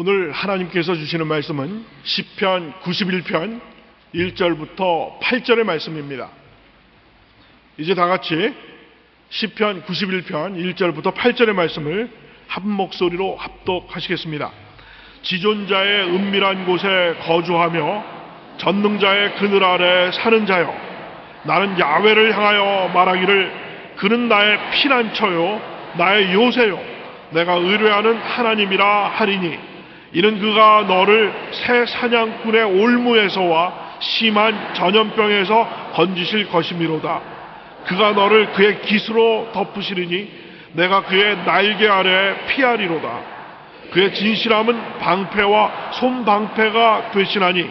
오늘 하나님께서 주시는 말씀은 시편 91편 1절부터 8절의 말씀입니다. 이제 다 같이 시편 91편 1절부터 8절의 말씀을 한 목소리로 합독하시겠습니다. 지존자의 은밀한 곳에 거주하며 전능자의 그늘 아래 사는 자여, 나는 야훼를 향하여 말하기를 그는 나의 피난처요 나의 요새요 내가 의뢰하는 하나님이라 하리니, 이는 그가 너를 새 사냥꾼의 올무에서와 심한 전염병에서 건지실 것이미로다. 그가 너를 그의 깃으로 덮으시리니 내가 그의 날개 아래 피하리로다. 그의 진실함은 방패와 손방패가 되시나니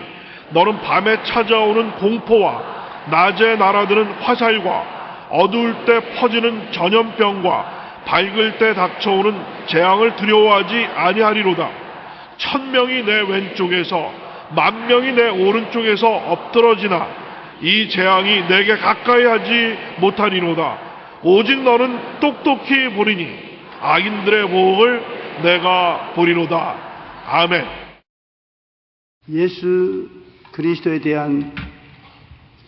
너는 밤에 찾아오는 공포와 낮에 날아드는 화살과 어두울 때 퍼지는 전염병과 밝을 때 닥쳐오는 재앙을 두려워하지 아니하리로다. 1000명이 내 왼쪽에서 10,000명이 내 오른쪽에서 엎드러지나 이 재앙이 내게 가까이 하지 못하리로다. 오직 너는 똑똑히 보리니 악인들의 모험을 내가 보리로다. 아멘. 예수 그리스도에 대한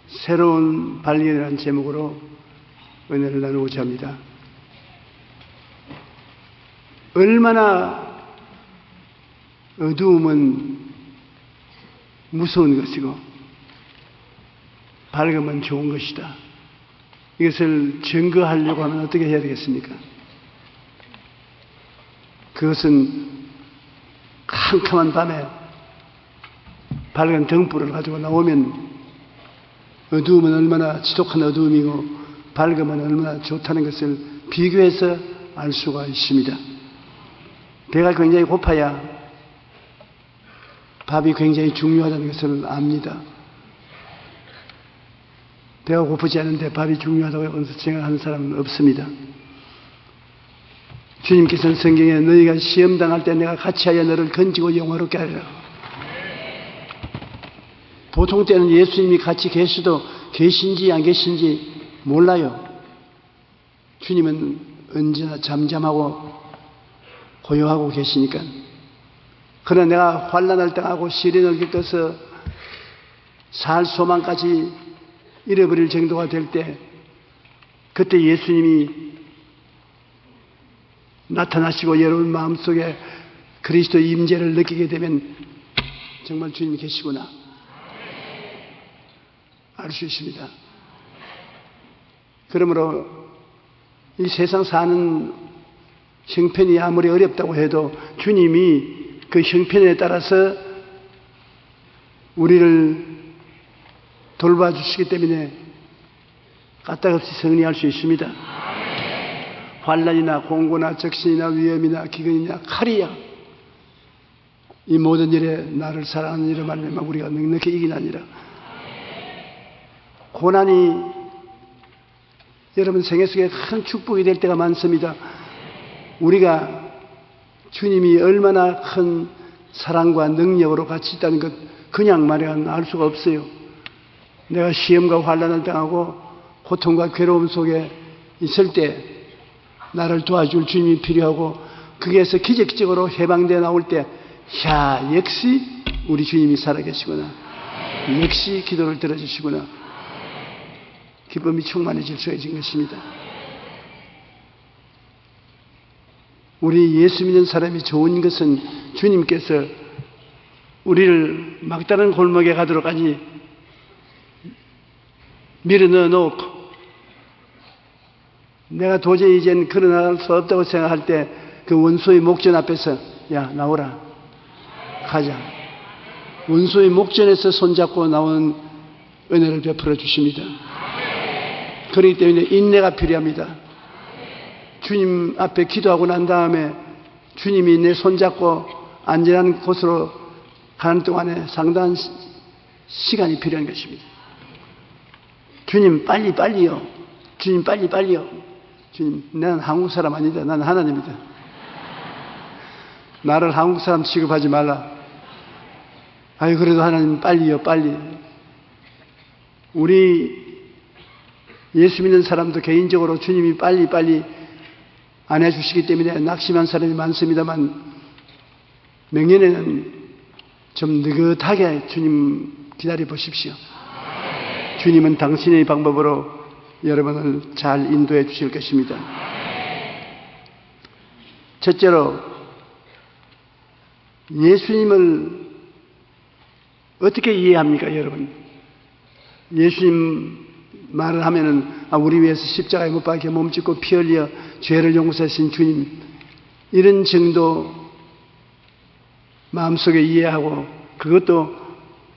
새로운 발견이라는 제목으로 은혜를 나누고자 합니다. 얼마나 어두움은 무서운 것이고 밝음은 좋은 것이다. 이것을 증거하려고 하면 어떻게 해야 되겠습니까? 그것은 캄캄한 밤에 밝은 등불을 가지고 나오면 어두움은 얼마나 지독한 어두움이고 밝음은 얼마나 좋다는 것을 비교해서 알 수가 있습니다. 배가 굉장히 고파야 밥이 굉장히 중요하다는 것을 압니다. 배가 고프지 않은데 밥이 중요하다고 생각하는 사람은 없습니다. 주님께서는 성경에 너희가 시험당할 때 내가 같이하여 너를 건지고 영화롭게 하리라. 보통 때는 예수님이 같이 계셔도 계신지 안 계신지 몰라요. 주님은 언제나 잠잠하고 고요하고 계시니까. 그러나 내가 환난을 당하고 시련을 겪어서 살 소망까지 잃어버릴 정도가 될 때, 그때 예수님이 나타나시고 여러분 마음속에 그리스도의 임재를 느끼게 되면 정말 주님이 계시구나 알 수 있습니다. 그러므로 이 세상 사는 형편이 아무리 어렵다고 해도 주님이 그 형편에 따라서 우리를 돌봐주시기 때문에 까딱없이 승리할 수 있습니다. 환난이나 공고나 적신이나 위험이나 기근이나 칼이야, 이 모든 일에 나를 사랑하는 이를 말미암아 우리가 넉넉히 이기나니라. 고난이 여러분 생애 속에 큰 축복이 될 때가 많습니다. 우리가 주님이 얼마나 큰 사랑과 능력으로 같이 있다는 것 그냥 말하면 알 수가 없어요. 내가 시험과 환난을 당하고 고통과 괴로움 속에 있을 때 나를 도와줄 주님이 필요하고, 거기에서 기적적으로 해방되어 나올 때, 야, 역시 우리 주님이 살아계시구나, 역시 기도를 들어주시구나, 기쁨이 충만해질 수 있는 것입니다. 우리 예수 믿는 사람이 좋은 것은 주님께서 우리를 막다른 골목에 가도록 하니 밀어넣어 놓고, 내가 도저히 이젠 걸어나갈 수 없다고 생각할 때 그 원수의 목전 앞에서 야, 나오라, 가자. 원수의 목전에서 손잡고 나오는 은혜를 베풀어 주십니다. 그렇기 때문에 인내가 필요합니다. 주님 앞에 기도하고 난 다음에 주님이 내 손잡고 안전한 곳으로 가는 동안에 상당한 시간이 필요한 것입니다. 주님 빨리요. 주님 빨리요. 주님, 나는 한국 사람 아니다. 나는 하나님이다. 나를 한국 사람 취급하지 말라. 아유, 그래도 하나님 빨리요. 우리 예수 믿는 사람도 개인적으로 주님이 빨리 안 해주시기 때문에 낙심한 사람이 많습니다만, 명년에는 좀 느긋하게 주님 기다려 보십시오. 주님은 당신의 방법으로 여러분을 잘 인도해 주실 것입니다. 첫째로, 예수님을 어떻게 이해합니까, 여러분? 예수님 말을 하면은, 우리 위해서 십자가에 못 박혀 몸짓고 피 흘려 죄를 용서하신 주님, 이런 정도 마음속에 이해하고, 그것도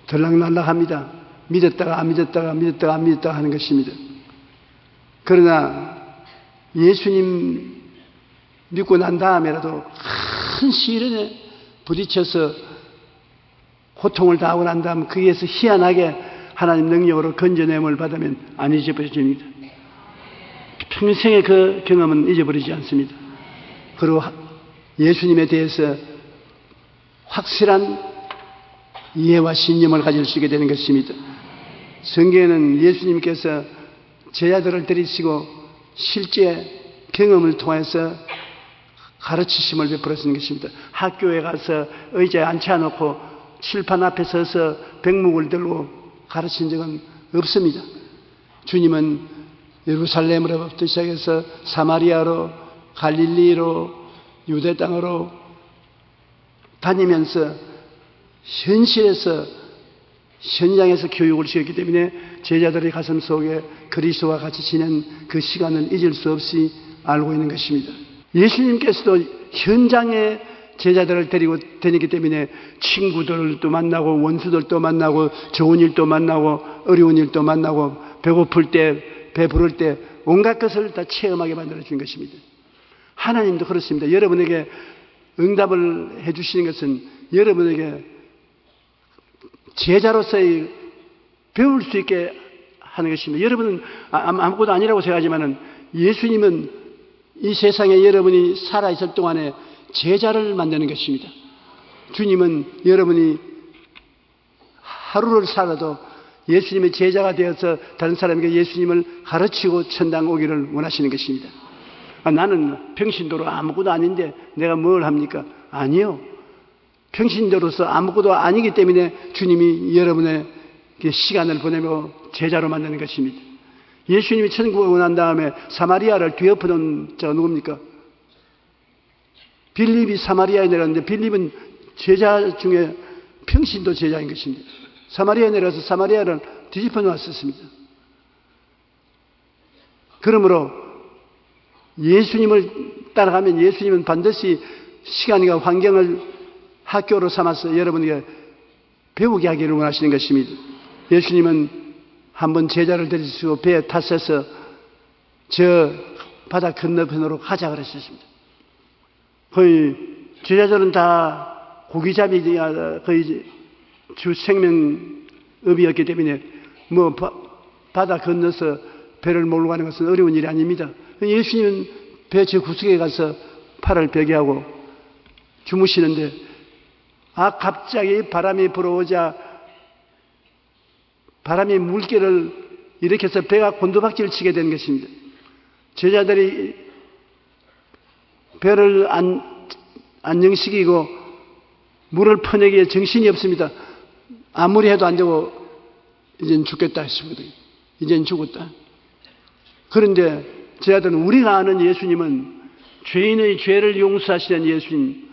들락날락합니다. 믿었다가 안 믿었다가 믿었다가 안 믿었다가 하는 것입니다. 그러나 예수님 믿고 난 다음에라도 큰 시련에 부딪혀서 고통을 당하고 난 다음 거기에서 희한하게 하나님 능력으로 건져냄을 받으면 안 잊어버려집니다. 평생의 그 경험은 잊어버리지 않습니다. 그리고 예수님에 대해서 확실한 이해와 신념을 가질 수 있게 되는 것입니다. 성경에는 예수님께서 제자들을 데리시고 실제 경험을 통해서 가르치심을 베풀었는 것입니다. 학교에 가서 의자에 앉혀놓고 칠판 앞에 서서 백목을 들고 가르친 적은 없습니다. 주님은 예루살렘으로부터 시작해서 사마리아로, 갈릴리로, 유대 땅으로 다니면서 현장에서 교육을 시켰기 때문에 제자들의 가슴 속에 그리스도와 같이 지낸 그 시간을 잊을 수 없이 알고 있는 것입니다. 예수님께서도 현장에 제자들을 데리고 다니기 때문에 친구들도 만나고 원수들도 만나고 좋은 일도 만나고 어려운 일도 만나고 배고플 때 배부를 때 온갖 것을 다 체험하게 만들어준 것입니다. 하나님도 그렇습니다. 여러분에게 응답을 해주시는 것은 여러분에게 제자로서의 배울 수 있게 하는 것입니다. 여러분은 아무것도 아니라고 생각하지만 예수님은 이 세상에 여러분이 살아있을 동안에 제자를 만드는 것입니다. 주님은 여러분이 하루를 살아도 예수님의 제자가 되어서 다른 사람에게 예수님을 가르치고 천당 오기를 원하시는 것입니다. 나는 평신도로 아무것도 아닌데 내가 뭘 합니까? 아니요. 평신도로서 아무것도 아니기 때문에 주님이 여러분의 시간을 보내며 제자로 만드는 것입니다. 예수님이 천국에 오고 난 다음에 사마리아를 뒤엎어놓은 자가 누굽니까? 빌립이 사마리아에 내렸는데 빌립은 제자 중에 평신도 제자인 것입니다. 사마리아에 내려서 사마리아를 뒤집어 놓았었습니다. 그러므로 예수님을 따라가면 예수님은 반드시 시간과 환경을 학교로 삼아서 여러분에게 배우게 하기를 원하시는 것입니다. 예수님은 한번 제자를 데리시고 배에 탔어서 저 바다 건너편으로 가자 그러셨습니다. 거의 제자들은 다 고기잡이 거의 주 생명업이었기 때문에 바다 건너서 배를 몰고 가는 것은 어려운 일이 아닙니다. 예수님은 배 저 구석에 가서 팔을 베게 하고 주무시는데 갑자기 바람이 불어오자 바람이 물결을 일으켜서 배가 곤두박질을 치게 된 것입니다. 제자들이 배를 안정시키고 물을 퍼내기에 정신이 없습니다. 아무리 해도 안 되고 이젠 죽겠다 싶거든요. 이젠 죽었다. 그런데 제자들은 우리가 아는 예수님은 죄인의 죄를 용서하시는 예수님,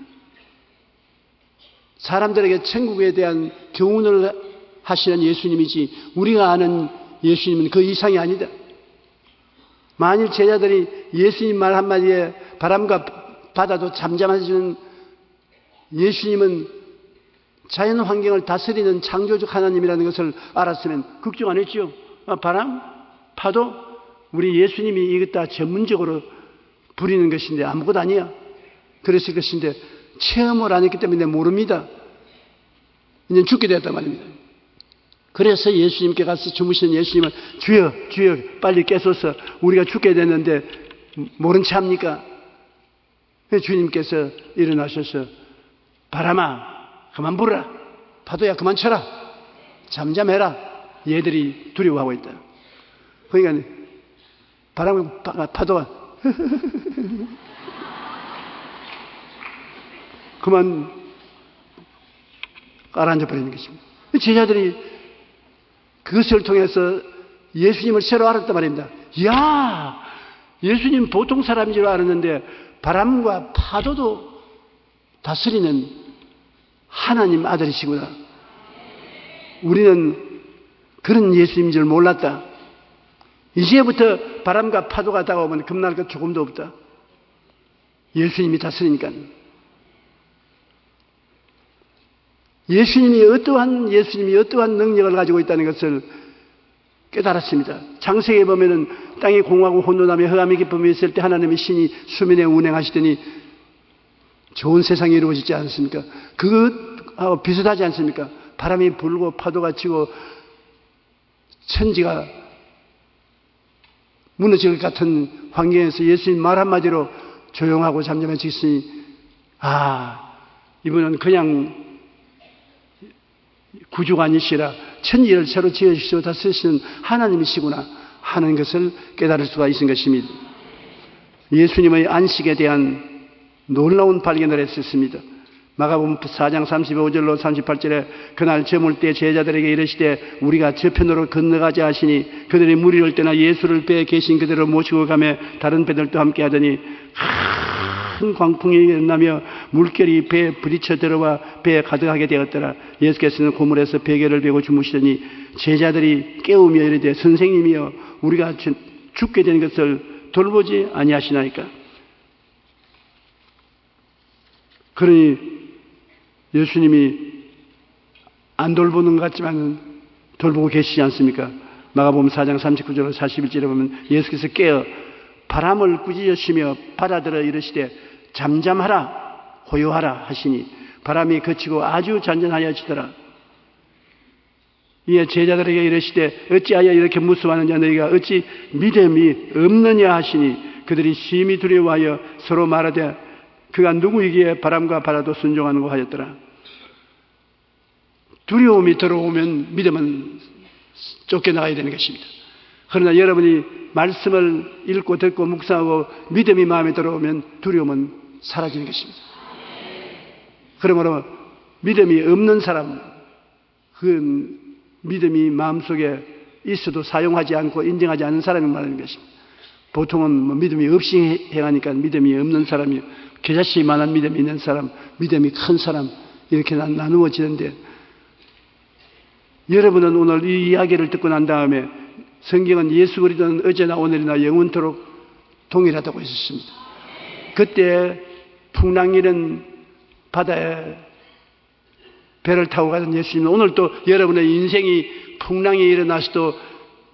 사람들에게 천국에 대한 교훈을 하시는 예수님이지 우리가 아는 예수님은 그 이상이 아니다. 만일 제자들이 예수님 말 한마디에 바람과 바다도 잠잠해지는 예수님은 자연 환경을 다스리는 창조적 하나님이라는 것을 알았으면 걱정 안 했죠. 바람, 파도, 우리 예수님이 이것 다 전문적으로 부리는 것인데 아무것도 아니야. 그랬을 것인데 체험을 안 했기 때문에 모릅니다. 이제 죽게 되었단 말입니다. 그래서 예수님께 가서 주무시는 예수님은 주여 주여 빨리 깨소서 우리가 죽게 됐는데 모른 체 합니까? 주님께서 일어나셔서 바람아 그만 불어라, 파도야 그만 쳐라, 잠잠해라. 얘들이 두려워하고 있다. 그러니까 바람과 파도가 그만 가라앉아 버리는 것입니다. 제자들이 그것을 통해서 예수님을 새로 알았단 말입니다. 이야, 예수님 보통 사람인 줄 알았는데 바람과 파도도 다스리는 하나님 아들이시구나. 우리는 그런 예수님인 줄 몰랐다. 이제부터 바람과 파도가 다가오면 겁날 것 조금도 없다. 예수님이 다스리니까. 예수님이 어떠한 능력을 가지고 있다는 것을 깨달았습니다. 창세기에 보면은 땅이 공하고 혼돈하며 흑암이 깊음이 있을 때 하나님의 신이 수면에 운행하시더니 좋은 세상이 이루어지지 않습니까? 그것하고 비슷하지 않습니까? 바람이 불고 파도가 치고 천지가 무너질 것 같은 환경에서 예수님 말 한마디로 조용하고 잠잠해지시니 이분은 그냥 구주가 아니시라 천지를 새로 지으시고 다스리시는 하나님이시구나 하는 것을 깨달을 수가 있는 것입니다. 예수님의 안식에 대한 놀라운 발견을 했었습니다. 마가복음 4장 35절로 38절에 그날 저물 때 제자들에게 이르시되 우리가 저편으로 건너가자 하시니 그들이 무리를 떠나 예수를 배에 계신 그대로 모시고 가며 다른 배들도 함께 하더니 큰 광풍이 일어나며 물결이 배에 부딪혀 들어와 배에 가득하게 되었더라. 예수께서는 고물에서 베개를 베고 주무시더니 제자들이 깨우며 이르되 선생님이여 우리가 죽게 된 것을 돌보지 아니하시나이까. 그러니 예수님이 안 돌보는 것 같지만 돌보고 계시지 않습니까? 마가복음 4장 39절 41절에 보면 예수께서 깨어 바람을 꾸짖으시며 바다들어 이르시되 잠잠하라 고요하라 하시니 바람이 그치고 아주 잔잔하여지더라. 이에 제자들에게 이르시되 어찌하여 이렇게 무서워하느냐 너희가 어찌 믿음이 없느냐 하시니 그들이 심히 두려워하여 서로 말하되 그가 누구이기에 바람과 바다도 순종하는고 하였더라. 두려움이 들어오면 믿음은 쫓겨나가야 되는 것입니다. 그러나 여러분이 말씀을 읽고 듣고 묵상하고 믿음이 마음에 들어오면 두려움은 사라지는 것입니다. 그러므로 믿음이 없는 사람, 그 믿음이 마음속에 있어도 사용하지 않고 인정하지 않는 사람이 말하는 것입니다. 보통은 믿음이 없이 행하니까 믿음이 없는 사람이요, 겨자씨만한 믿음이 있는 사람, 믿음이 큰 사람 이렇게 나누어지는데 여러분은 오늘 이 이야기를 듣고 난 다음에 성경은 예수 그리스도는 어제나 오늘이나 영원토록 동일하다고 했었습니다. 그때 풍랑이는 바다에 배를 타고 가던 예수님은 오늘 또 여러분의 인생이 풍랑이 일어나서도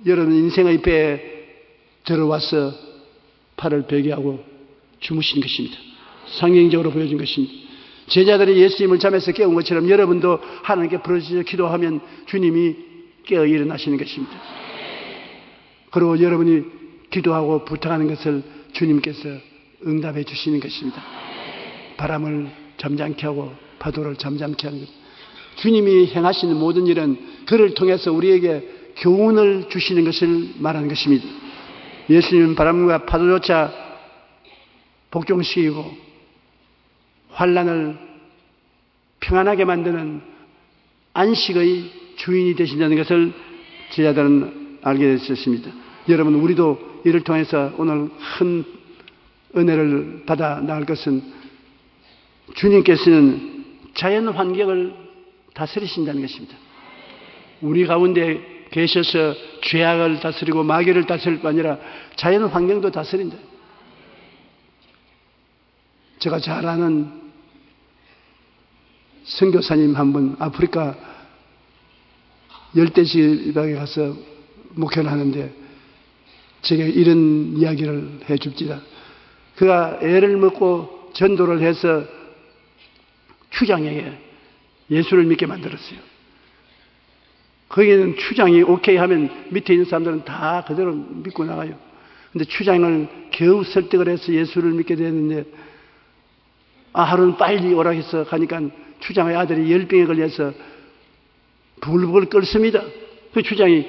여러분 인생의 배에 들어와서 팔을 베개하고 주무신 것입니다. 상징적으로 보여준 것입니다. 제자들이 예수님을 잠에서 깨운 것처럼 여러분도 하나님께 부르짖어 기도하면 주님이 깨어 일어나시는 것입니다. 그리고 여러분이 기도하고 부탁하는 것을 주님께서 응답해 주시는 것입니다. 바람을 잠잠케 하고 파도를 잠잠케 하는 것. 주님이 행하시는 모든 일은 그를 통해서 우리에게 교훈을 주시는 것을 말하는 것입니다. 예수님은 바람과 파도조차 복종시키고 환난을 평안하게 만드는 안식의 주인이 되신다는 것을 제자들은 알게 됐습니다. 여러분, 우리도 이를 통해서 오늘 큰 은혜를 받아 나갈 것은 주님께서는 자연 환경을 다스리신다는 것입니다. 우리 가운데 계셔서 죄악을 다스리고 마귀를 다스릴 뿐 아니라 자연 환경도 다스린다. 제가 잘 아는 선교사님 한 분 아프리카 열대지방에 가서 목회를 하는데 제게 이런 이야기를 해줍니다. 그가 애를 먹고 전도를 해서 추장에게 예수를 믿게 만들었어요. 거기는 추장이 오케이 하면 밑에 있는 사람들은 다 그대로 믿고 나가요. 근데 추장을 겨우 설득을 해서 예수를 믿게 됐는데 하루는 빨리 오라 해서 가니까 추장의 아들이 열병에 걸려서 불불 끓습니다. 그 추장이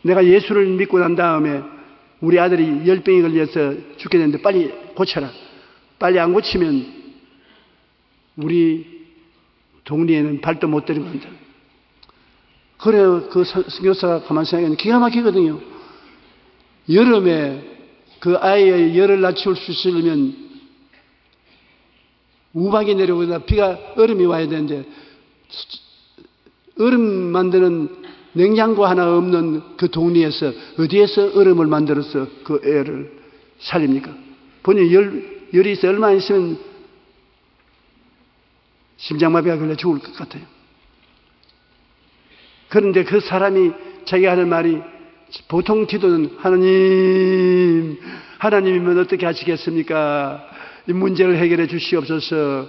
내가 예수를 믿고 난 다음에 우리 아들이 열병에 걸려서 죽게 됐는데 빨리 고쳐라. 빨리 안 고치면 우리 동리에는 발도 못 들이고 한다. 그래, 그 선교사가 가만히 생각하면 기가 막히거든요. 여름에 그 아이의 열을 낮출 수 있으려면 우박이 내려오거나 얼음이 와야 되는데, 얼음 만드는 냉장고 하나 없는 그 동리에서 어디에서 얼음을 만들어서 그 애를 살립니까? 본인이 열이 있어 얼마 있으면 심장마비가 걸려 죽을 것 같아요. 그런데 그 사람이 자기가 하는 말이, 보통 기도는 하나님이면 어떻게 하시겠습니까? 이 문제를 해결해 주시옵소서.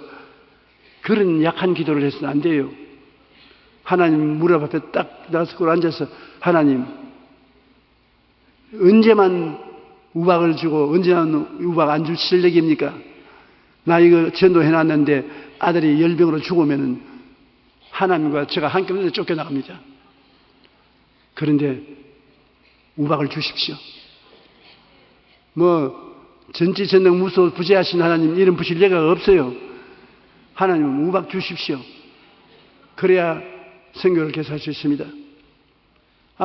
그런 약한 기도를 해서는 안 돼요. 하나님 무릎 앞에 딱 나서고 앉아서, 하나님 언제만 우박을 주고 언제만 우박 안 줄 실력입니까? 나 이거 전도해놨는데 아들이 열병으로 죽으면은 하나님과 제가 한꺼번에 쫓겨나갑니다. 그런데 우박을 주십시오. 전지전능 무소 부재하신 하나님 이름 부실 예가 없어요. 하나님은 우박 주십시오. 그래야 선교를 계속할 수 있습니다.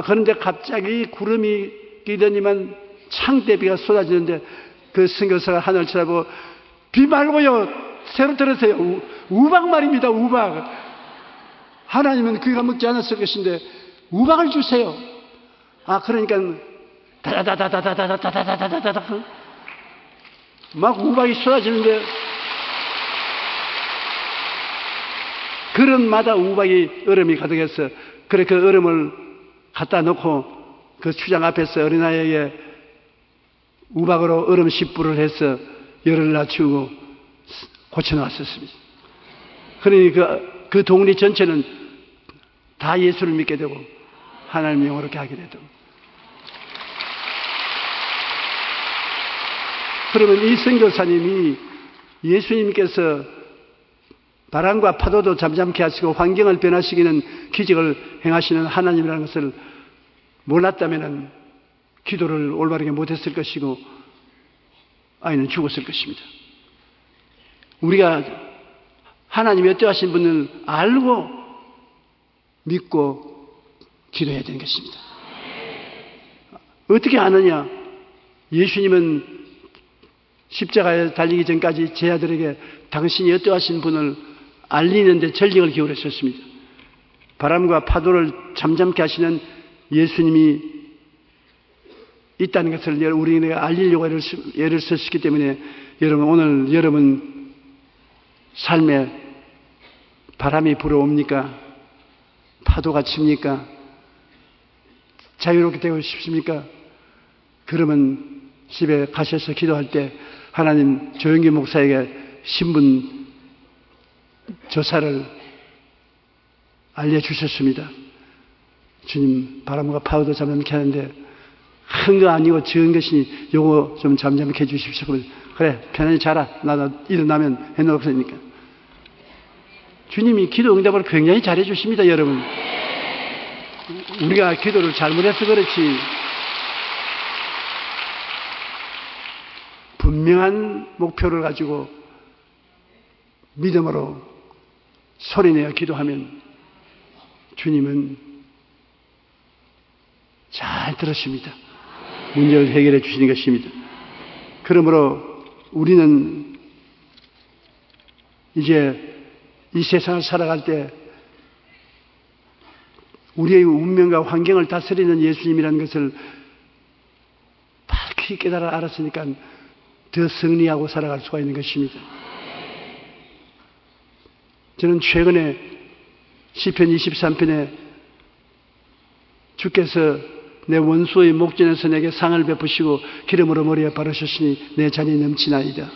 그런데 갑자기 구름이 끼더니만 창대비가 쏟아지는데 그 선교사가 하늘을 쳐다보고, 비 말고요, 새로 들으세요. 우박 말입니다. 우박. 하나님은 그가 먹지 않았을 것인데 우박을 주세요. 그러니까 다다다다다다다다다다다다다 막 우박이 쏟아지는데, 그런마다 우박이 얼음이 가득해서, 그래 그 얼음을 갖다 놓고 그 추장 앞에서 어린아이에게 우박으로 얼음 10불을 해서 열을 낮추고 고쳐놨었습니다. 그러니 그 동리 전체는 다 예수를 믿게 되고 하나님의 영으로 하게 되고. 그러면 이 선교사님이 예수님께서 바람과 파도도 잠잠케 하시고 환경을 변화시키는 기적을 행하시는 하나님이라는 것을 몰랐다면 기도를 올바르게 못했을 것이고 아이는 죽었을 것입니다. 우리가 하나님이 어떠하신 분을 알고 믿고 기도해야 되는 것입니다. 어떻게 아느냐? 예수님은 십자가에 달리기 전까지 제 아들에게 당신이 어떠하신 분을 알리는데 전력을 기울이셨습니다. 바람과 파도를 잠잠케 하시는 예수님이 있다는 것을 우리가 알리려고 애를 쓰시기 때문에, 여러분, 오늘 여러분 삶에 바람이 불어옵니까? 파도가 칩니까? 자유롭게 되고 싶습니까? 그러면 집에 가셔서 기도할 때 하나님 조영기 목사에게 신분 조사를 알려주셨습니다. 주님, 바람과 파도도 잠잠케 하는데 큰 거 아니고 적은 것이니 요거 좀 잠잠케 해 주십시오. 그래, 편안히 자라. 나도 일어나면 해놓을 테니까. 주님이 기도 응답을 굉장히 잘해 주십니다, 여러분. 우리가 기도를 잘못해서 그렇지, 분명한 목표를 가지고 믿음으로 소리내어 기도하면 주님은 잘 들으십니다. 문제를 해결해 주시는 것입니다. 그러므로 우리는 이제 이 세상을 살아갈 때 우리의 운명과 환경을 다스리는 예수님이라는 것을 밝히 깨달아 알았으니까 더 승리하고 살아갈 수가 있는 것입니다. 저는 최근에 시편 23편에 주께서 내 원수의 목전에서 내게 상을 베푸시고 기름으로 머리에 바르셨으니 내 잔이 넘치나이다.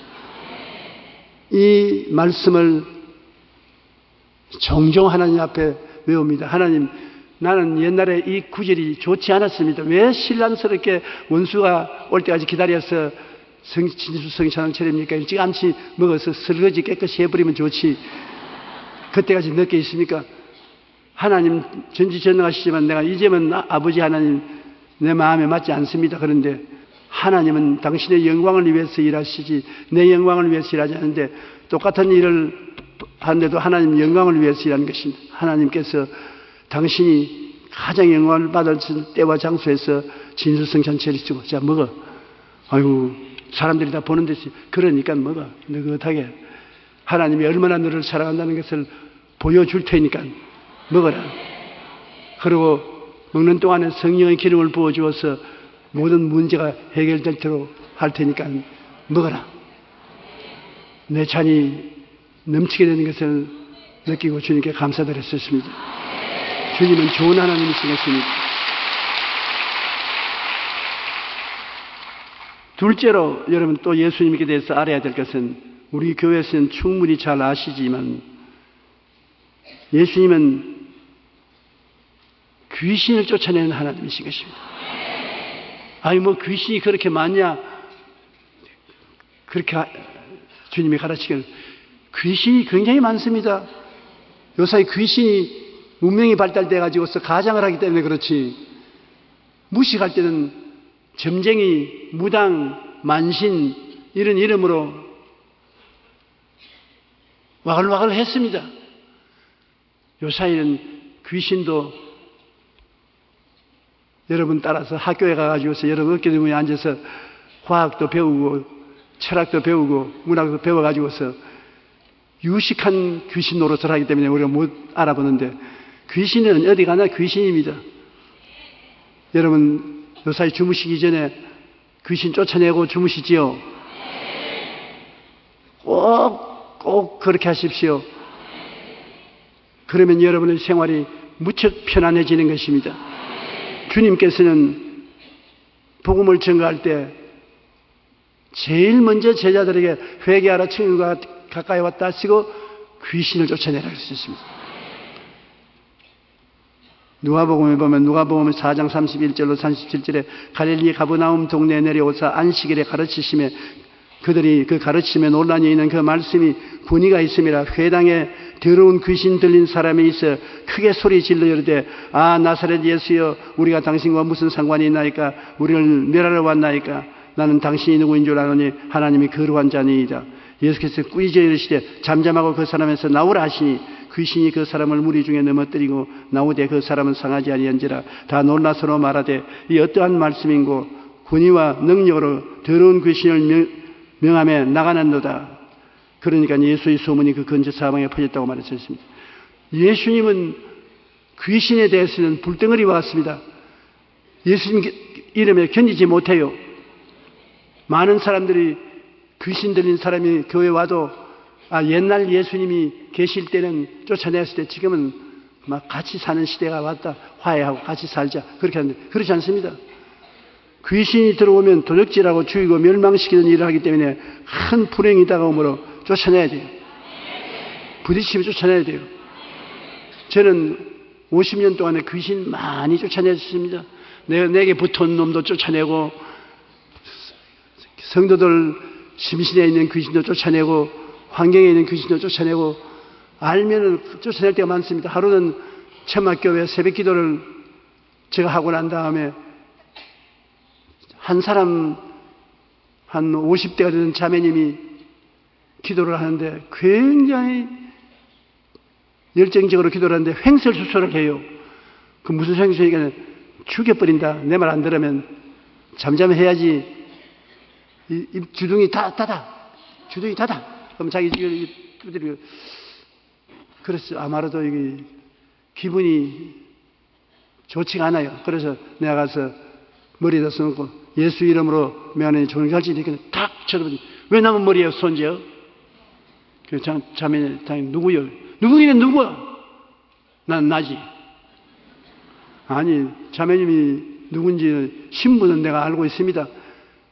이 말씀을 종종 하나님 앞에 외웁니다. 하나님, 나는 옛날에 이 구절이 좋지 않았습니다. 왜 신랑스럽게 원수가 올 때까지 기다려서 진수 성찬을 차립니까? 일찌감치 먹어서 설거지 깨끗이 해버리면 좋지. 그때까지 늦게 있습니까? 하나님 전지전능하시지만 내가 이제는 아버지 하나님 내 마음에 맞지 않습니다. 그런데 하나님은 당신의 영광을 위해서 일하시지 내 영광을 위해서 일하지 않는데 똑같은 일을 하는데도 하나님 영광을 위해서 일하는 것입니다. 하나님께서 당신이 가장 영광을 받을 때와 장소에서 진수성찬 차리시고 자 먹어. 아이고 사람들이 다 보는 데서 그러니까 먹어. 느긋하게 하나님이 얼마나 너를 사랑한다는 것을 보여줄 테니까 먹어라. 그리고 먹는 동안에 성령의 기름을 부어주어서 모든 문제가 해결되도록 할 테니까 먹어라. 내 잔이 넘치게 되는 것을 느끼고 주님께 감사드렸습니다. 주님은 좋은 하나님이시겠습니다. 둘째로 여러분 또 예수님께 대해서 알아야 될 것은 우리 교회에서는 충분히 잘 아시지만 예수님은 귀신을 쫓아내는 하나님이신 것입니다. 아니 뭐 귀신이 그렇게 많냐? 그렇게 주님이 가르치기를 귀신이 굉장히 많습니다. 요사이 귀신이 문명이 발달돼 가지고서 가장을 하기 때문에 그렇지 무식할 때는 점쟁이, 무당, 만신 이런 이름으로 와글와글 했습니다. 요사이는 귀신도 여러분 따라서 학교에 가가지고서 여러분 어깨너머에 앉아서 화학도 배우고 철학도 배우고 문학도 배워가지고서 유식한 귀신 노릇을 하기 때문에 우리가 못 알아보는데 귀신은 어디 가나 귀신입니다. 여러분 요사이 주무시기 전에 귀신 쫓아내고 주무시지요? 꼭 그렇게 하십시오. 그러면 여러분의 생활이 무척 편안해지는 것입니다. 주님께서는 복음을 전가할 때 제일 먼저 제자들에게 회개하라 천국가 가까이 왔다 하시고 귀신을 쫓아내라 그러셨습니다. 누가복음에 보면 누가복음 4장 31절로 37절에 갈릴리 가버나움 동네에 내려오사 안식일에 가르치시며 그들이 그 가르침에 논란이 있는 그 말씀이 분위가 있음이라 회당에 더러운 귀신 들린 사람이 있어 크게 소리 질러 이르되 아 나사렛 예수여 우리가 당신과 무슨 상관이 있나이까 우리를 멸하러 왔나이까 나는 당신이 누구인 줄 아노니 하나님이 거룩한 자니이다. 예수께서 꾸짖어 이르시되 잠잠하고 그 사람에서 나오라 하시니 귀신이 그 사람을 무리 중에 넘어뜨리고 나오되 그 사람은 상하지 아니한지라. 다 놀라서로 말하되 이 어떠한 말씀인고 권위와 능력으로 더러운 귀신을 명함에 나가는도다. 그러니까 예수의 소문이 그 근처 사방에 퍼졌다고 말했습니다. 예수님은 귀신에 대해서는 불덩어리와 같습니다. 예수님 이름에 견디지 못해요. 많은 사람들이 귀신 들린 사람이 교회 와도 옛날 예수님이 계실 때는 쫓아냈을 때 지금은 막 같이 사는 시대가 왔다. 화해하고 같이 살자. 그렇게 하는데 그렇지 않습니다. 귀신이 들어오면 도적질하고 죽이고 멸망시키는 일을 하기 때문에 큰 불행이 다가오므로 쫓아내야 돼요. 부딪히면 쫓아내야 돼요. 저는 50년 동안에 귀신 많이 쫓아냈습니다. 내게 붙은 놈도 쫓아내고 성도들 심신에 있는 귀신도 쫓아내고 환경에 있는 귀신도 쫓아내고 알면은 쫓아낼 때가 많습니다. 하루는 천막교회 새벽 기도를 제가 하고 난 다음에 한 사람 한 50대가 되는 자매님이 기도를 하는데 굉장히 열정적으로 기도를 하는데 횡설수설을 해요. 그 무슨 횡설이니까 죽여버린다. 내 말 안 들으면 잠잠해야지. 입 주둥이 닫아. 주둥이 닫아. 그럼 자기 두드리고 그래서 아마도 이게 기분이 좋지가 않아요. 그래서 내가 가서 머리에다 써놓고 예수 이름으로 면허니 종결지니까 탁 쳐다보니 왜 남은 머리에 손지요? 그 자매님 당연히 누구요? 누구기는 누구야? 난 나지. 아니 자매님이 누군지 신분은 내가 알고 있습니다.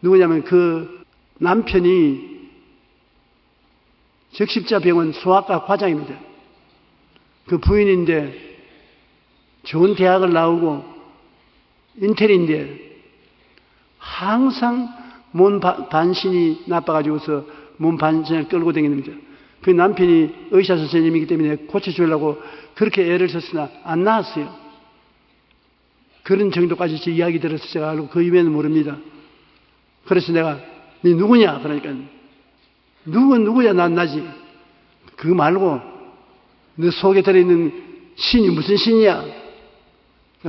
누구냐면 그 남편이 적십자병원 소아과 과장입니다. 그 부인인데 좋은 대학을 나오고 인텔인데 항상 몸 반신이 나빠가지고서 몸 반신을 끌고 다닙니다. 그 남편이 의사 선생님이기 때문에 고쳐주려고 그렇게 애를 썼으나 안 나았어요. 그런 정도까지 제 이야기 들어서 제가 알고 그 이외에는 모릅니다. 그래서 내가 네 누구냐? 그러니까 누구야? 난 나지. 그거 말고 너 속에 들어있는 신이 무슨 신이야?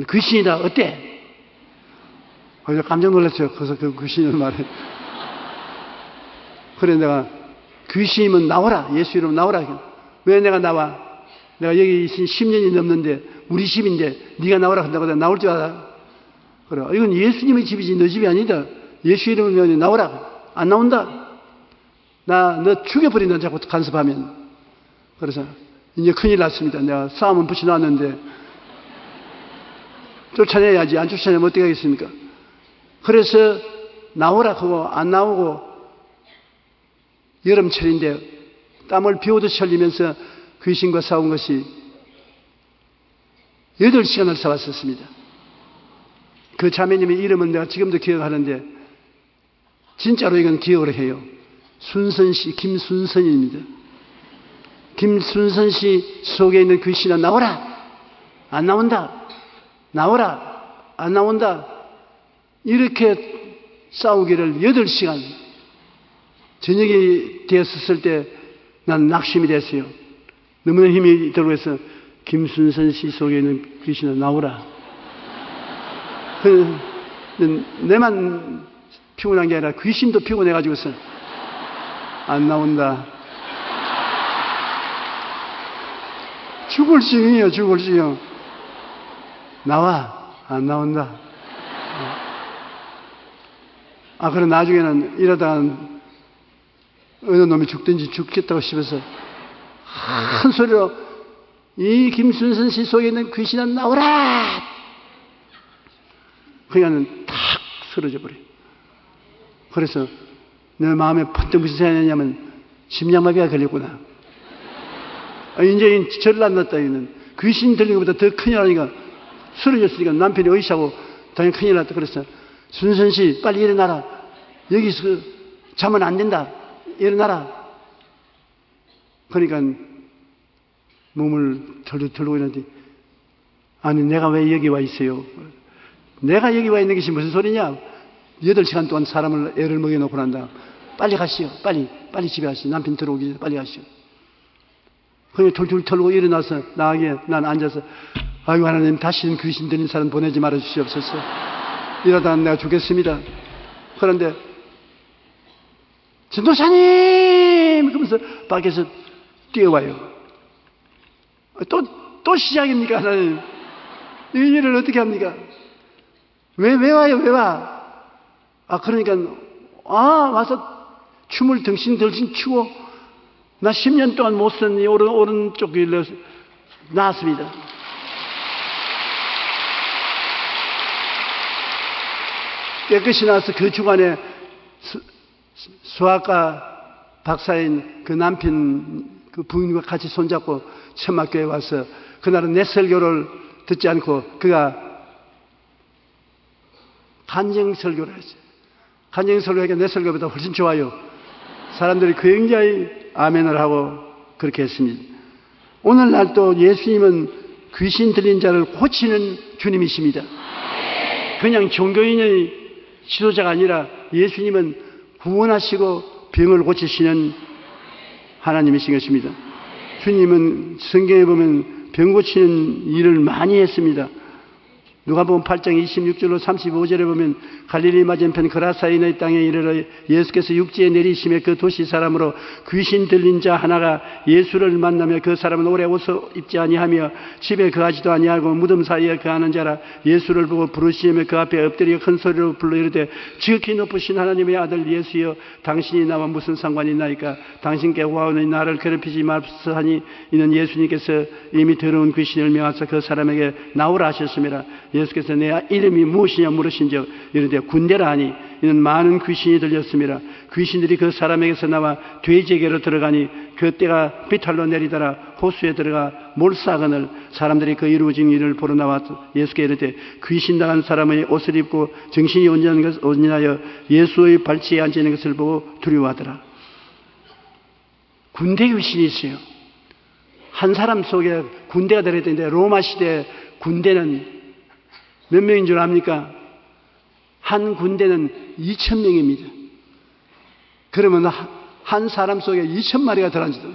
귀신이다. 어때? 그래서 깜짝 놀랐어요. 그래서 그 귀신을 말해. 그래 내가 귀신이면 나오라. 예수 이름 나오라. 왜 내가 나와? 내가 여기 있은 10년이 넘는데 우리 집인데 네가 나오라 한다고 내가 나올 줄 알아? 그래. 이건 예수님의 집이지 너 집이 아니다. 예수 이름을 나오라. 안 나온다. 나 너 죽여버린다 자꾸 간섭하면. 그래서 이제 큰일 났습니다. 내가 싸움은 붙여놨는데 쫓아내야지. 안 쫓아내면 어떻게 하겠습니까? 그래서 나오라 그거 안 나오고 여름철인데 땀을 비 오듯이 흘리면서 귀신과 싸운 것이 8시간을 싸웠었습니다. 그 자매님의 이름은 내가 지금도 기억하는데 진짜로 이건 기억을 해요. 순선씨, 김순선입니다. 김순선씨 속에 있는 귀신아 나오라. 안 나온다. 나오라. 안 나온다. 이렇게 싸우기를 8시간 저녁이 되었을 때 난 낙심이 됐어요. 너무나 힘이 들어서 김순선 씨 속에 있는 귀신아 나오라. 내만 피곤한 게 아니라 귀신도 피곤해가지고서 안 나온다. 죽을 지경이에요. 죽을 지경. 나와. 안 나온다. 그럼 나중에는 이러다가 어느 놈이 죽든지 죽겠다고 싶어서 큰 소리로 이 김순선 씨 속에 있는 귀신아 나오라. 그냥은 탁 쓰러져 버려요. 그래서 내 마음에 번뜩 무슨 생각이냐면 심장마비가 걸렸구나. 이제 절을 안 났다. 이는 귀신 들린 것보다 더 큰일 나니까 쓰러졌으니까 남편이 어이시하고 당연히 큰일 났다. 그래서 순선 씨 빨리 일어나라. 여기서 자면 안 된다. 일어나라. 그러니까 몸을 덜덜 들고 있는데 아니 내가 왜 여기 와 있어요? 내가 여기 와 있는 것이 무슨 소리냐? 8시간 동안 사람을 애를 먹여놓고 난다. 빨리 가시오. 빨리 집에 가시오. 남편 들어오기 전에 빨리 가시오. 그냥 툴툴 털고 일어나서 나에게 난 앉아서 아이고 하나님 다시는 귀신 들린 사람 보내지 말아 주시옵소서. 이러다 내가 죽겠습니다. 그런데 전도사님! 그러면서 밖에서 뛰어와요. 또 시작입니까, 하나님? 이 일을 어떻게 합니까? 왜 와요, 왜 와? 그러니까, 와서 춤을 덩신 추고, 나 10년 동안 못 쓴 이 오른쪽 길로 나왔습니다. 깨끗이 나와서 그 주간에 수학과 박사인 그 남편 그 부인과 같이 손잡고 천막교에 와서 그날은 내 설교를 듣지 않고 그가 간증 설교를 했어요. 간증 설교가 내 설교보다 훨씬 좋아요. 사람들이 굉장히 아멘을 하고 그렇게 했습니다. 오늘날 또 예수님은 귀신 들린 자를 고치는 주님이십니다. 그냥 종교인의 지도자가 아니라 예수님은 구원하시고 병을 고치시는 하나님이신 것입니다. 주님은 성경에 보면 병 고치는 일을 많이 했습니다. 누가복음 8장 26절로 35절에 보면 갈릴리 맞은편 그라사인의 땅에 이르러 예수께서 육지에 내리시며 그 도시 사람으로 귀신 들린 자 하나가 예수를 만나며 그 사람은 오래 옷을 입지 아니하며 집에 거하지도 아니하고 무덤 사이에 거하는 자라 예수를 보고 부르시며 그 앞에 엎드려 큰 소리로 불러 이르되 지극히 높으신 하나님의 아들 예수여 당신이 나와 무슨 상관이 있나이까 당신께 와오니 나를 괴롭히지 말소서 하니 이는 예수님께서 이미 더러운 귀신을 명하사 그 사람에게 나오라 하셨음이라. 예수께서 내 이름이 무엇이냐 물으신즉 이르되 군대라 하니 이는 많은 귀신이 들렸음이라. 귀신들이 그 사람에게서 나와 돼지에게로 들어가니 그 때가 비탈로 내리더라. 호수에 들어가 몰사하거늘 사람들이 그 이루어진 일을 보러 나와서 예수께 이르되 귀신 당한 사람의 옷을 입고 정신이 온전하여 예수의 발치에 앉아 있는 것을 보고 두려워하더라. 군대 귀신이 있어요. 한 사람 속에 군대가 들어있는데 로마 시대 군대는 몇 명인 줄 압니까? 한 군대는 2,000명입니다. 그러면 한 사람 속에 2,000마리가 들어앉아요.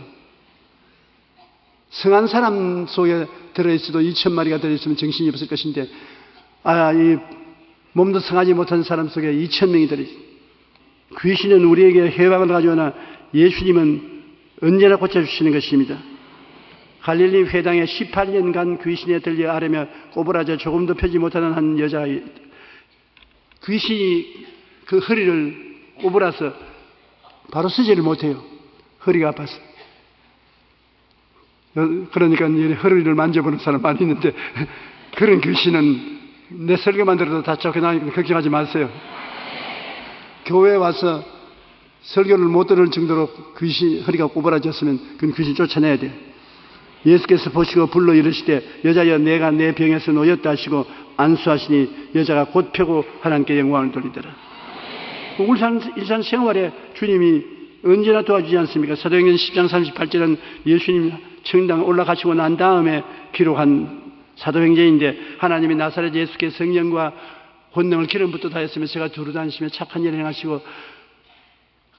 성한 사람 속에 들어있어도 2,000마리가 들어있으면 정신이 없을 것인데, 이 몸도 성하지 못한 사람 속에 2,000명이 들어있어요. 귀신은 우리에게 해방을 가져오나 예수님은 언제나 고쳐주시는 것입니다. 갈릴리 회당에 18년간 귀신에 들려 앓으며 꼬부라져 조금도 펴지 못하는 한 여자, 귀신이 그 허리를 꼬부라서 바로 서지를 못해요. 허리가 아파서. 그러니까 허리를 만져보는 사람 많이 있는데, 그런 귀신은 내 설교만 들어도 다 쫓겨나니까 걱정하지 마세요. 교회에 와서 설교를 못 들을 정도로 허리가 꼬부라졌으면 그건 귀신 쫓아내야 돼요. 예수께서 보시고 불러 이르시되 여자여 내가 내 병에서 놓였다 하시고 안수하시니 여자가 곧 펴고 하나님께 영광을 돌리더라. 일상 생활에 주님이 언제나 도와주지 않습니까? 사도행전 10장 38절은 예수님 청당 올라가시고 난 다음에 기록한 사도행전인데, 하나님이 나사렛 예수께 성령과 권능을 기름 붓듯 하였으며 제가 두루 다니시며 착한 일을 행하시고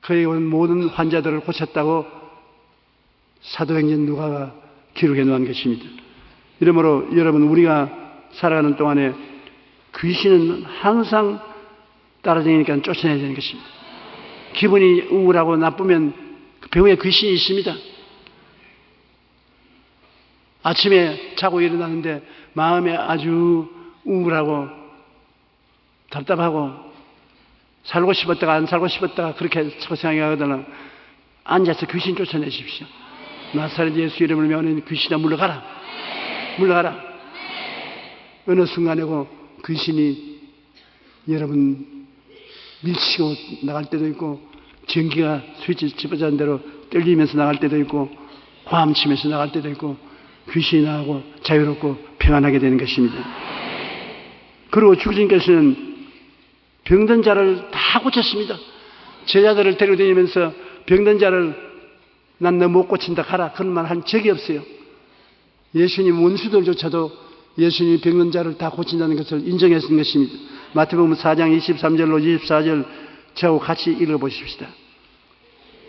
그의 온 모든 환자들을 고쳤다고 사도행전 누가가 기록해 놓은 것입니다. 이러므로 여러분, 우리가 살아가는 동안에 귀신은 항상 따라다니니까 쫓아내야 되는 것입니다. 기분이 우울하고 나쁘면 병에 귀신이 있습니다. 아침에 자고 일어나는데 마음에 아주 우울하고 답답하고 살고 싶었다가 안 살고 싶었다가 그렇게 자꾸 생각하거나 앉아서 귀신 쫓아내십시오. 나사렛 예수 이름을 명하는 귀신아 물러가라. 물러가라. 어느 순간에고 귀신이 여러분 밀치고 나갈 때도 있고, 전기가 스위치 집어잡은 대로 떨리면서 나갈 때도 있고, 화음 치면서 나갈 때도 있고, 귀신이 나가고 자유롭고 평안하게 되는 것입니다. 그리고 주님께서는 병든 자를 다 고쳤습니다. 제자들을 데리고 다니면서 병든 자를 난 너 못 고친다 가라 그런 말 한 적이 없어요. 예수님 원수들조차도 예수님이 병든 자를 다 고친다는 것을 인정했던 것입니다. 마태복음 4장 23절로 24절 저하고 같이 읽어보십시다.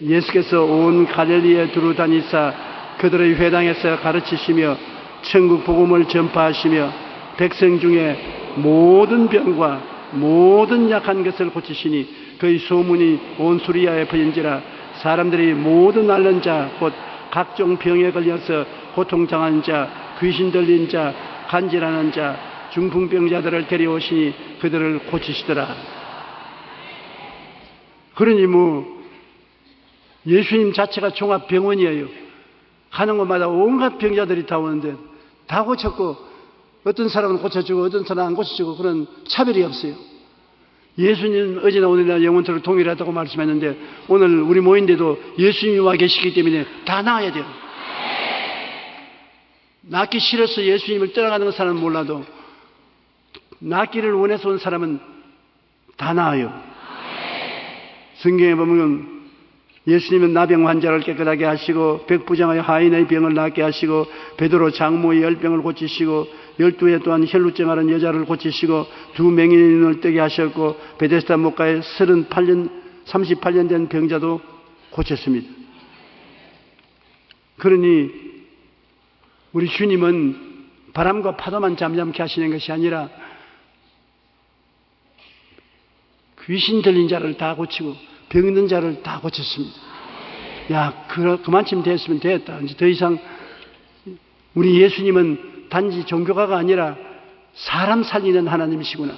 예수께서 온 갈릴리에 두루 다니사 그들의 회당에서 가르치시며 천국 복음을 전파하시며 백성 중에 모든 병과 모든 약한 것을 고치시니 그의 소문이 온 수리아에 퍼진지라. 사람들이 모든 앓는 자 곧 각종 병에 걸려서 고통당하는 자, 귀신 들린 자, 간질하는 자, 중풍병자들을 데려오시니 그들을 고치시더라. 그러니 예수님 자체가 종합병원이에요. 가는 곳마다 온갖 병자들이 다 오는데 다 고쳤고, 어떤 사람은 고쳐주고 어떤 사람은 안 고쳐주고 그런 차별이 없어요. 예수님 어제나 오늘이나 영원토록 동일하다고 말씀했는데, 오늘 우리 모인데도 예수님이 와 계시기 때문에 다 나아야 돼요. 낫기 싫어서 예수님을 떠나가는 사람은 몰라도 낫기를 원해서 온 사람은 다 나아요. 성경에 보면 예수님은 나병 환자를 깨끗하게 하시고 백부장의 하인의 병을 낫게 하시고 베드로 장모의 열병을 고치시고 12해 또한 혈루증 앓은 여자를 고치시고 2맹인을 뜨게 하셨고 베데스다 목가에 38년 된 병자도 고쳤습니다. 그러니 우리 주님은 바람과 파도만 잠잠케 하시는 것이 아니라 귀신 들린 자를 다 고치고 병든 자를 다 고쳤습니다. 그만큼 됐으면 됐다. 이제 더 이상 우리 예수님은 단지 종교가가 아니라 사람 살리는 하나님이시구나.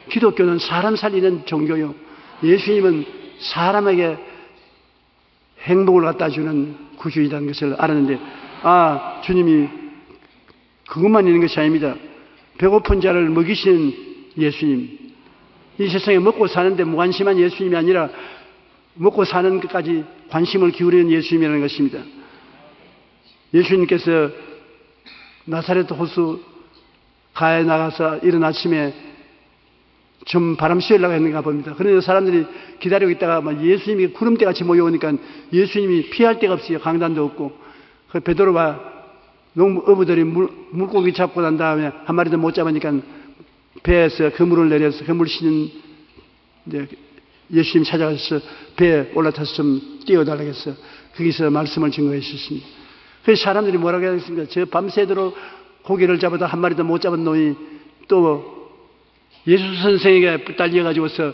기독교는 사람 살리는 종교요. 예수님은 사람에게 행복을 갖다 주는 구주이라는 것을 알았는데, 주님이 그것만 있는 것이 아닙니다. 배고픈 자를 먹이시는 예수님. 이 세상에 먹고 사는데 무관심한 예수님이 아니라 먹고 사는 것까지 관심을 기울이는 예수님이라는 것입니다. 예수님께서 나사렛 호수 가에 나가서 이른 아침에 좀 바람 쐬려고 했는가 봅니다. 그런데 사람들이 기다리고 있다가 예수님이 구름대같이 모여오니까 예수님이 피할 데가 없어요. 강단도 없고. 그 베드로와 어부들이 물고기 잡고 난 다음에 한 마리도 못 잡으니까 배에서 그물을 내려서 그물 씌는 예수님 찾아가서 배에 올라타서 좀 띄워달라고 해서 거기서 말씀을 증거해 주셨습니다. 그 사람들이 뭐라고 하겠습니까? 저 밤새도록 고기를 잡아도 한 마리도 못 잡은 놈이 또 예수 선생에게 딸려가지고서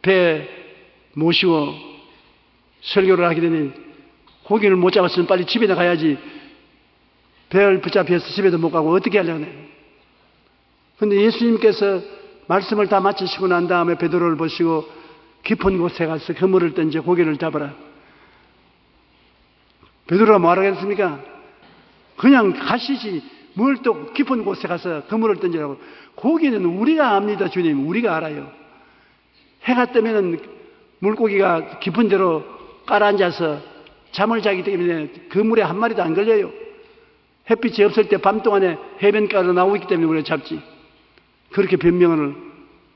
배 모시고 설교를 하게 되니 고기를 못 잡았으면 빨리 집에 가야지 배를 붙잡혀서 집에도 못 가고 어떻게 하려고 해요? 그런데 예수님께서 말씀을 다 마치시고 난 다음에 베드로를 보시고 깊은 곳에 가서 그물을 던져 고기를 잡아라. 베드로가 뭐라고 했습니까? 그냥 가시지 뭘 또 깊은 곳에 가서 그물을 던지라고. 고기는 우리가 압니다. 주님, 우리가 알아요. 해가 뜨면은 물고기가 깊은 데로 깔아앉아서 잠을 자기 때문에 그물에 한 마리도 안 걸려요. 햇빛이 없을 때 밤 동안에 해변가로 나오고 있기 때문에 우리가 잡지. 그렇게 변명을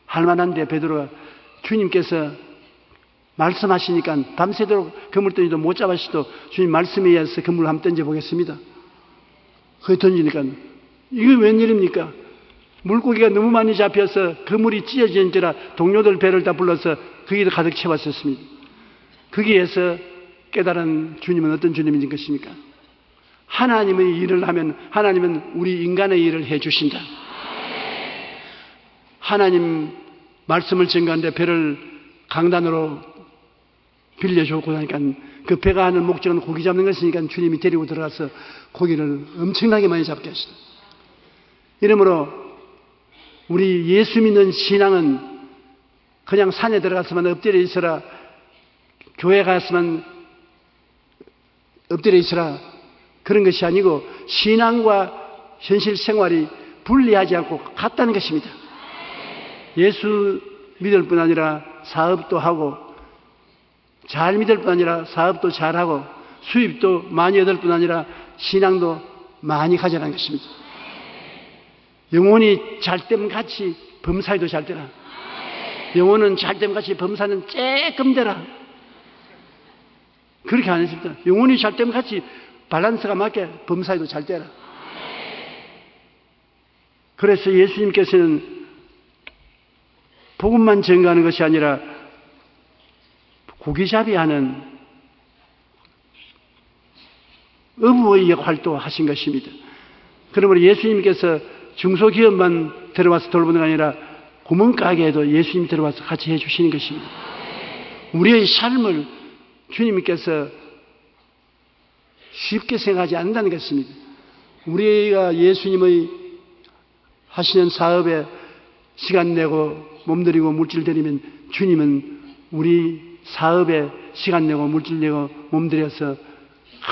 할 만한데 베드로가 주님께서 말씀하시니까 밤새도록 그물 던지도 못 잡으시도 주님 말씀에 의해서 그물을 한번 던져보겠습니다. 그게 던지니까 이게 웬일입니까? 물고기가 너무 많이 잡혀서 그물이 찢어진지라 동료들 배를 다 불러서 거기도 가득 채웠었습니다. 거기에서 깨달은 주님은 어떤 주님인 것입니까? 하나님의 일을 하면 하나님은 우리 인간의 일을 해주신다. 하나님 말씀을 증거하는데 배를 강단으로 빌려주고 나니까 그 배가 하는 목적은 고기 잡는 것이니까 주님이 데리고 들어가서 고기를 엄청나게 많이 잡게 하시다. 이러므로 우리 예수 믿는 신앙은 그냥 산에 들어가서만 엎드려 있어라, 교회 가서만 엎드려 있어라 그런 것이 아니고 신앙과 현실 생활이 분리하지 않고 같다는 것입니다. 예수 믿을 뿐 아니라 사업도 하고 잘 믿을 뿐 아니라 사업도 잘하고 수입도 많이 얻을 뿐 아니라 신앙도 많이 가져라는 것입니다. 영혼이 잘 되면 같이 범사에도 잘 되라. 영혼은 잘 되면 같이 범사는 쬐끔 되라. 그렇게 안 했습니다. 영혼이 잘 되면 같이 밸런스가 맞게 범사에도 잘 되라. 그래서 예수님께서는 복음만 전가하는 것이 아니라 고기잡이 하는 어부의 역할도 하신 것입니다. 그러므로 예수님께서 중소기업만 들어와서 돌보는 게 아니라 구멍가게에도 예수님이 들어와서 같이 해주시는 것입니다. 우리의 삶을 주님께서 쉽게 생각하지 않는다는 것입니다. 우리가 예수님의 하시는 사업에 시간 내고 몸들이고 물질 들이면 주님은 우리 사업에 시간 내고 물질 내고 몸들여서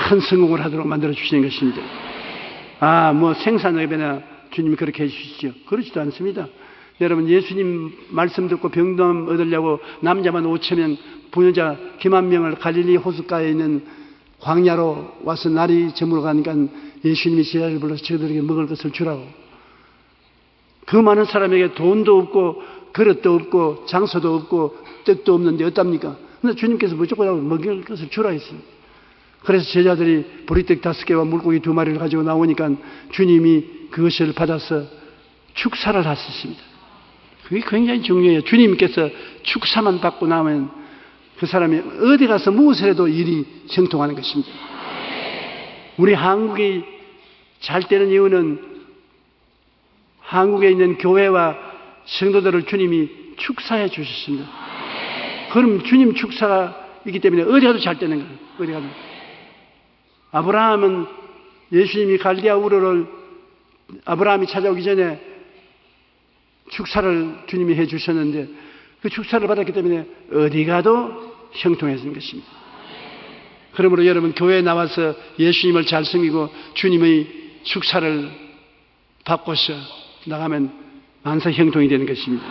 큰 성공을 하도록 만들어 주시는 것입니다. 생산업에나 주님이 그렇게 해주시죠. 그렇지도 않습니다. 여러분, 예수님 말씀 듣고 병담 얻으려고 남자만 5,000명, 부녀자 기만 명을 갈릴리 호숫가에 있는 광야로 와서 날이 저물어 가니까 예수님이 제자를 불러서 저들에게 먹을 것을 주라고. 그 많은 사람에게 돈도 없고 그릇도 없고 장소도 없고 뜻도 없는데 어답니까? 근데 주님께서 무조건 먹일 것을 주라 했어요. 그래서 제자들이 보리떡 5개와 물고기 2마리를 가지고 나오니까 주님이 그것을 받아서 축사를 하셨습니다. 그게 굉장히 중요해요. 주님께서 축사만 받고 나면 그 사람이 어디 가서 무엇을 해도 일이 형통하는 것입니다. 우리 한국이 잘 되는 이유는 한국에 있는 교회와 성도들을 주님이 축사해 주셨습니다. 그럼 주님 축사가 있기 때문에 어디 가도 잘 되는 거예요. 어디 가도. 아브라함은 예수님이 갈대아 우르를 아브라함이 찾아오기 전에 축사를 주님이 해 주셨는데 그 축사를 받았기 때문에 어디 가도 형통해지는 것입니다. 그러므로 여러분 교회에 나와서 예수님을 잘 섬기고 주님의 축사를 받고서 나가면 만사 형통이 되는 것입니다.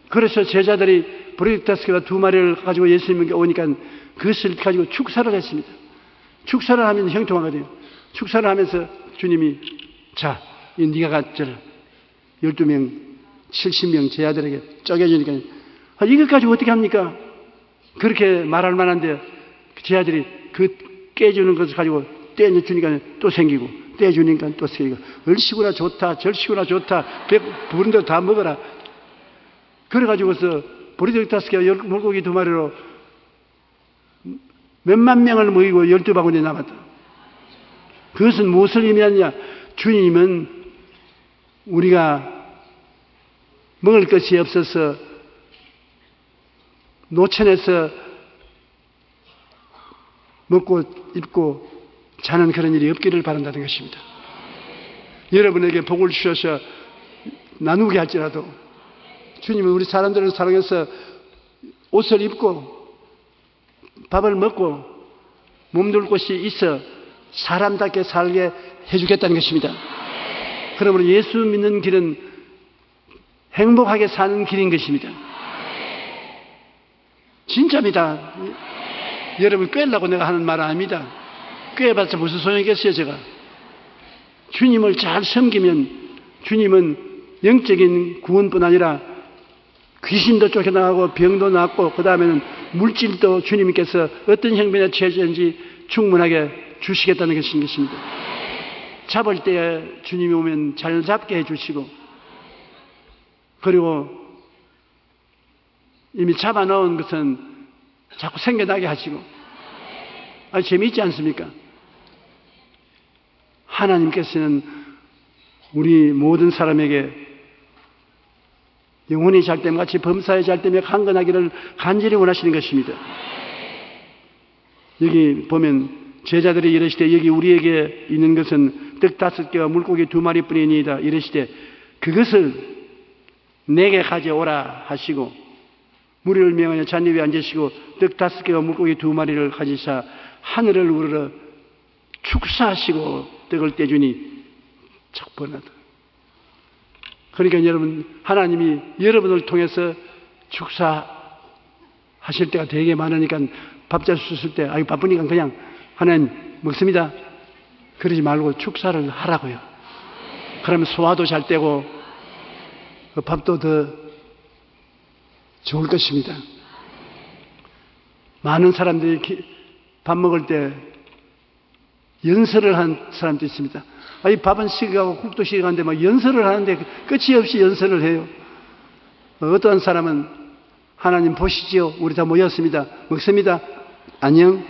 그래서 제자들이 보리떡 5개와 2마리를 가지고 예수님께 오니까 그것을 가지고 축사를 했습니다. 축사를 하면 형통하거든요. 축사를 하면서 주님이 자, 네가 가져라. 12명, 70명 제자들에게 쪼개주니까 이것 가지고 어떻게 합니까? 그렇게 말할 만한데 제자들이 그 깨주는 것을 가지고 떼주니까 또 생기고 떼주니까 또 생기고 얼씨구나 좋다 절씨구나 좋다 부른 대로 다 먹어라. 그래가지고서 보리떡 5개 물고기 2마리로 몇만 명을 모이고 12바구니 남았다. 그것은 무엇을 의미하느냐? 주님은 우리가 먹을 것이 없어서 노천에서 먹고 입고 자는 그런 일이 없기를 바란다는 것입니다. 여러분에게 복을 주셔서 나누게 할지라도 주님은 우리 사람들을 사랑해서 옷을 입고 밥을 먹고 몸둘 곳이 있어 사람답게 살게 해주겠다는 것입니다. 그러므로 예수 믿는 길은 행복하게 사는 길인 것입니다. 진짜입니다. 여러분 꿰려고 내가 하는 말 아닙니다. 꿰봤자 무슨 소용이겠어요 제가. 주님을 잘 섬기면 주님은 영적인 구원뿐 아니라 귀신도 쫓겨나가고 병도 낫고 그 다음에는 물질도 주님께서 어떤 형편에 처해졌는지 충분하게 주시겠다는 것입니다. 잡을 때 주님이 오면 잘 잡게 해주시고 그리고 이미 잡아놓은 것은 자꾸 생겨나게 하시고 재미있지 않습니까? 하나님께서는 우리 모든 사람에게 영혼이 잘됨 같이 범사에 잘됨에 강건하기를 간절히 원하시는 것입니다. 여기 보면 제자들이 이르시되 여기 우리에게 있는 것은 떡 5개와 물고기 2마리뿐이니이다 이르시되 그것을 내게 가져오라 하시고 무리를 명하여 잔디 위에 앉으시고 떡 5개와 물고기 2마리를 가지사 하늘을 우러러 축사하시고 떡을 떼주니 척번하다. 그러니까 여러분 하나님이 여러분을 통해서 축사하실 때가 되게 많으니까 밥 잘 수 때 바쁘니까 그냥 하나님 먹습니다. 그러지 말고 축사를 하라고요. 그러면 소화도 잘 되고 밥도 더 좋을 것입니다. 많은 사람들이 밥 먹을 때 연설을 한 사람도 있습니다. 이 밥은 식어가고 국도 식어가는데 막 연설을 하는데 끝이 없이 연설을 해요. 어떠한 사람은 하나님 보시지요. 우리 다 모였습니다. 먹습니다. 안녕.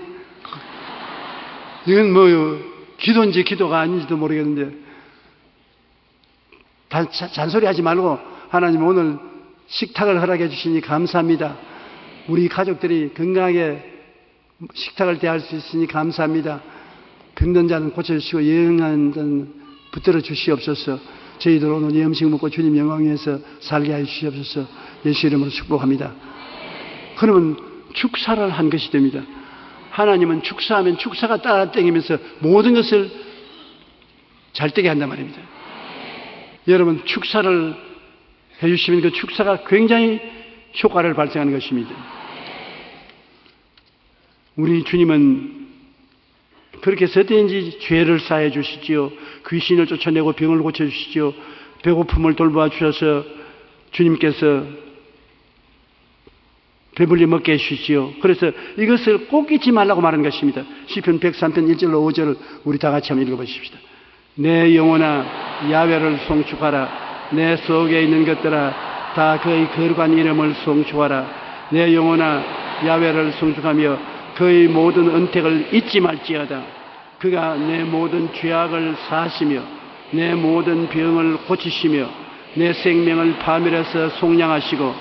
이건 기도인지 기도가 아닌지도 모르겠는데 잔소리하지 말고 하나님 오늘 식탁을 허락해 주시니 감사합니다. 우리 가족들이 건강하게 식탁을 대할 수 있으니 감사합니다. 병든 자는 고쳐주시고 영한 자는 붙들어 주시옵소서. 저희들 오늘 이 음식 먹고 주님 영광 위해서 살게 하여 주시옵소서. 예수 이름으로 축복합니다. 그러면 축사를 한 것이 됩니다. 하나님은 축사하면 축사가 따라다니면서 모든 것을 잘 되게 한단 말입니다. 여러분 축사를 해주시면 그 축사가 굉장히 효과를 발생하는 것입니다. 우리 주님은 그렇게 해서 어디든지 죄를 사해 주시지요. 귀신을 쫓아내고 병을 고쳐주시지요. 배고픔을 돌보아 주셔서 주님께서 배불리 먹게 해주시지요. 그래서 이것을 꼭 잊지 말라고 말하는 것입니다. 시편 103편 1절로 5절을 우리 다 같이 한번 읽어보십시다. 내 영혼아 야훼를 송축하라. 내 속에 있는 것들아 다 그의 거룩한 이름을 송축하라. 내 영혼아 야훼를 송축하며 그의 모든 은택을 잊지 말지어다. 그가 내 모든 죄악을 사하시며 내 모든 병을 고치시며 내 생명을 파멸해서 속량하시고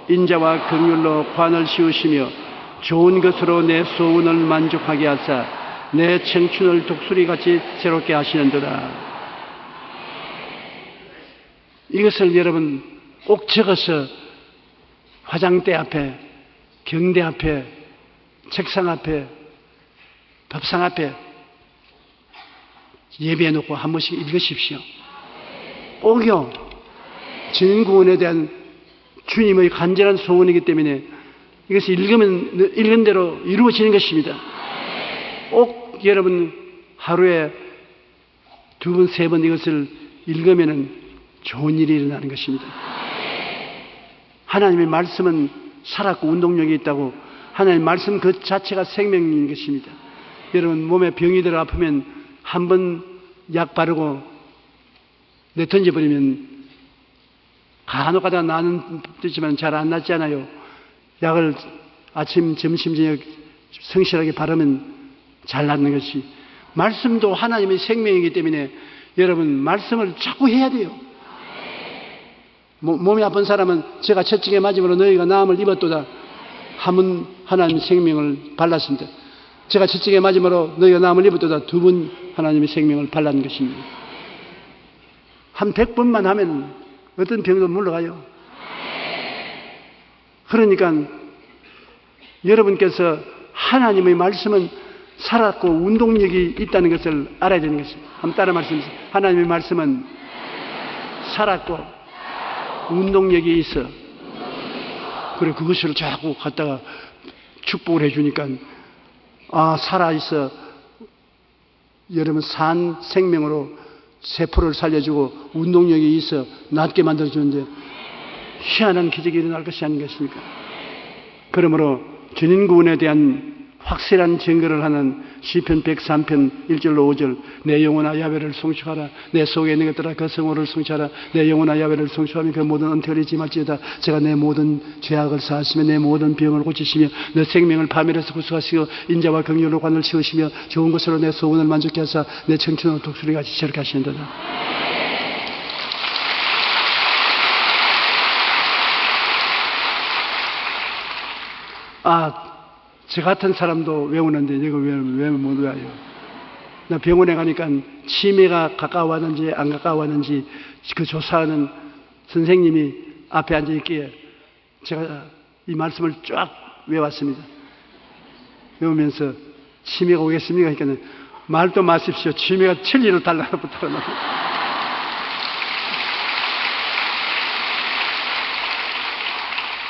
인자와 긍휼로 관을 씌우시며 좋은 것으로 내 소원을 만족하게 하사 내 청춘을 독수리같이 새롭게 하시는도다. 이것을 여러분 꼭 적어서 화장대 앞에, 경대 앞에, 책상 앞에, 밥상 앞에 예배해 놓고 한 번씩 읽으십시오. 꼭요. 진구원에 대한 주님의 간절한 소원이기 때문에 이것을 읽으면 읽은 대로 이루어지는 것입니다. 꼭 여러분 하루에 2번, 3번 이것을 읽으면 좋은 일이 일어나는 것입니다. 하나님의 말씀은 살았고 운동력이 있다고 하나님의 말씀 그 자체가 생명인 것입니다. 여러분 몸에 병이 들어 아프면 한 번 약 바르고 내 던져버리면 간혹 가다 나는 듯지만 잘 안 낫잖아요. 약을 아침, 점심, 저녁 성실하게 바르면 잘 낫는 것이, 말씀도 하나님의 생명이기 때문에 여러분 말씀을 자꾸 해야 돼요. 몸이 아픈 사람은 제가 채찍에 맞음으로 너희가 나음을 입었도다 하면 하나님의 생명을 발랐습니다. 제가 채찍에 맞음으로 너희가 나음을 입었도다 두 번 하나님의 생명을 발랐는 것입니다. 한 100번만 하면 어떤 병도 물러가요. 그러니까 여러분께서 하나님의 말씀은 살았고 운동력이 있다는 것을 알아야 되는 것입니다. 한번 따라 말씀하세요. 하나님의 말씀은 살았고 운동력이 있어. 그리고 그것을 자꾸 갖다가 축복을 해주니까 살아있어. 여러분 산 생명으로 세포를 살려주고 운동력이 있어 낫게 만들어주는데 희한한 기적이 일어날 것이 아닌것입니까? 그러므로 주님 구원에 대한 확실한 증거를 하는 시편 103편 1절로 5절 내 영혼아 야훼를 송축하라 내 속에 있는 것들아 그 성호를 송축하라 내 영혼아 야훼를 송축하며 그 모든 은퇴를 잊지 말지어다 제가 내 모든 죄악을 사하시며 내 모든 병을 고치시며 내 생명을 파멸에서 구속하시고 인자와 긍휼로 관을 치우시며 좋은 것으로 내 소원을 만족케 하사 내 청춘을 독수리같이 저렇게 하시는도다. 저 같은 사람도 외우는데 이거 왜 못 외워요? 나 병원에 가니까 치매가 가까워왔는지 안 가까워왔는지 그 조사하는 선생님이 앞에 앉아 있기에 제가 이 말씀을 쫙 외웠습니다. 외우면서 치매가 오겠습니까? 그러니까 말도 마십시오. 치매가 천리로 달라붙어요.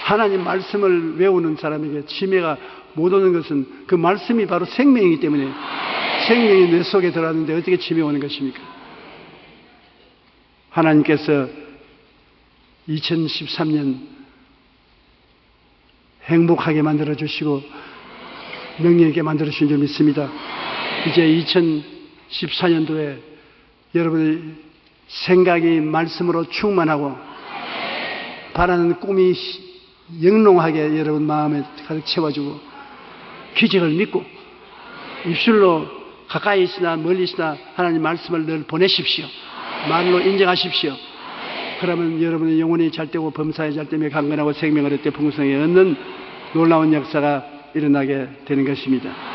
하나님 말씀을 외우는 사람에게 치매가 못 오는 것은 그 말씀이 바로 생명이기 때문에 생명이 내 속에 들어왔는데 어떻게 치매 오는 것입니까? 하나님께서 2013년 행복하게 만들어주시고 능력 있게 만들어주신 줄 믿습니다. 이제 2014년도에 여러분의 생각이 말씀으로 충만하고 바라는 꿈이 영롱하게 여러분 마음에 가득 채워주고 기적을 믿고 입술로 가까이 있으나 멀리 있으나 하나님 말씀을 늘 보내십시오. 말로 인정하십시오. 그러면 여러분의 영혼이 잘되고 범사에 잘되며 강건하고 생명을 얻되 풍성히 얻는 놀라운 역사가 일어나게 되는 것입니다.